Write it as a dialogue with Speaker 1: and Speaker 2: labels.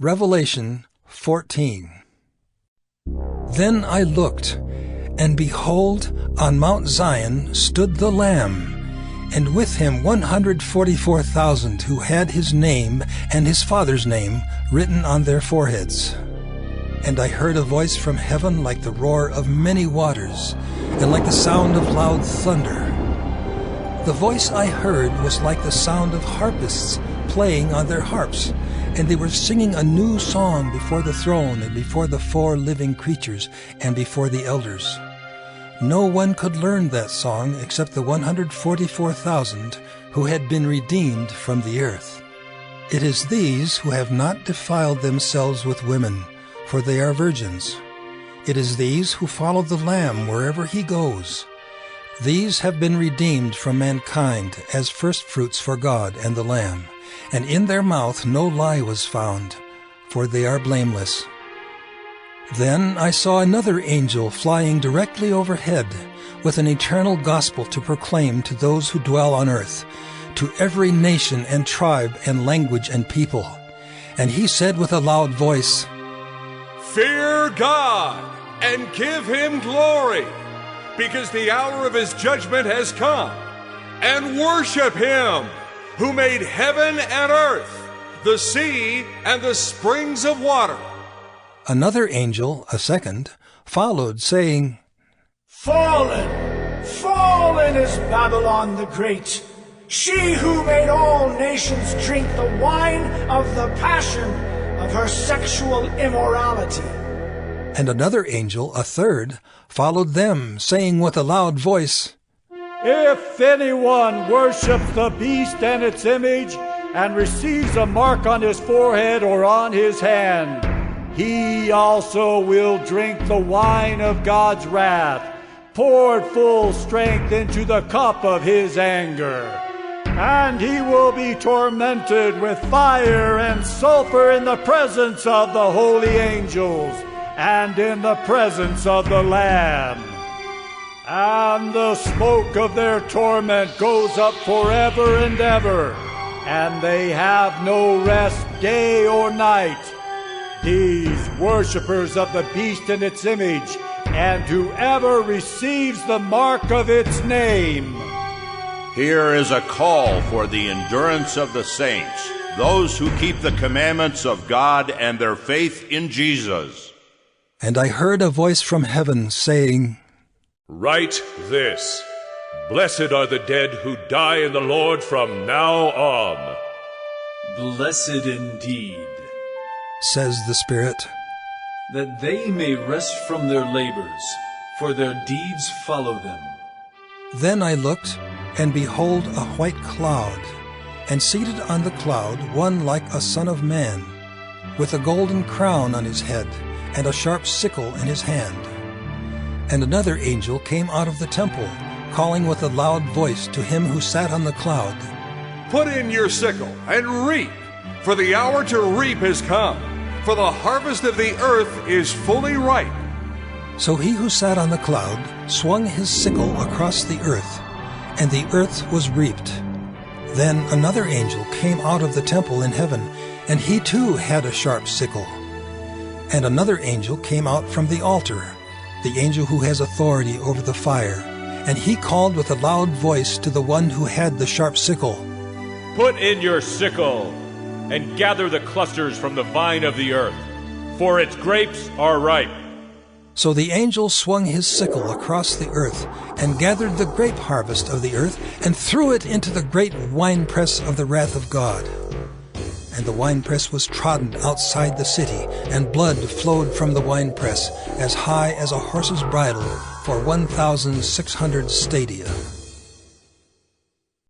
Speaker 1: Revelation 14. Then I looked, and behold, on Mount Zion stood the Lamb, and with him 144,000 who had his name and his Father's name written on their foreheads. And I heard a voice from heaven like the roar of many waters, and like the sound of loud thunder. The voice I heard was like the sound of harpists playing on their harps, and they were singing a new song before the throne and before the 4 living creatures and before the elders. No one could learn that song except the 144,000 who had been redeemed from the earth. It is these who have not defiled themselves with women, for they are virgins. It is these who follow the Lamb wherever he goes. These have been redeemed from mankind as firstfruits for God and the Lamb, and in their mouth no lie was found, for they are blameless. Then I saw another angel flying directly overhead, with an eternal gospel to proclaim to those who dwell on earth, to every nation and tribe and language and people. And he said with a loud voice,
Speaker 2: "Fear God and give him glory, because the hour of his judgment has come, and worship him who made heaven and earth, the sea and the springs of water."
Speaker 1: Another angel, a second, followed, saying,
Speaker 3: "Fallen, fallen is Babylon the Great, she who made all nations drink the wine of the passion of her sexual immorality."
Speaker 1: And another angel, a third, followed them, saying with a loud voice,
Speaker 4: "If anyone worships the beast and its image, and receives a mark on his forehead or on his hand, he also will drink the wine of God's wrath, poured full strength into the cup of his anger. And he will be tormented with fire and sulfur in the presence of the holy angels and in the presence of the Lamb. And the smoke of their torment goes up forever and ever, and they have no rest day or night. These worshippers of the beast and its image, and whoever receives the mark of its name."
Speaker 5: Here is a call for the endurance of the saints, those who keep the commandments of God and their faith in Jesus.
Speaker 1: And I heard a voice from heaven saying,
Speaker 2: "Write this: Blessed are the dead who die in the Lord from now on."
Speaker 6: Blessed indeed,
Speaker 1: says the Spirit,
Speaker 6: that they may rest from their labors, for their deeds follow them.
Speaker 1: Then I looked, and behold a white cloud, and seated on the cloud one like a son of man, with a golden crown on his head, and a sharp sickle in his hand. And another angel came out of the temple, calling with a loud voice to him who sat on the cloud,
Speaker 2: "Put in your sickle and reap, for the hour to reap has come, for the harvest of the earth is fully ripe."
Speaker 1: So he who sat on the cloud swung his sickle across the earth, and the earth was reaped. Then another angel came out of the temple in heaven, and he too had a sharp sickle. And another angel came out from the altar, the angel who has authority over the fire, and he called with a loud voice to the one who had the sharp sickle,
Speaker 7: "Put in your sickle, and gather the clusters from the vine of the earth, for its grapes are ripe."
Speaker 1: So the angel swung his sickle across the earth, and gathered the grape harvest of the earth, and threw it into the great winepress of the wrath of God. And the winepress was trodden outside the city, and blood flowed from the winepress as high as a horse's bridle for 1,600 stadia.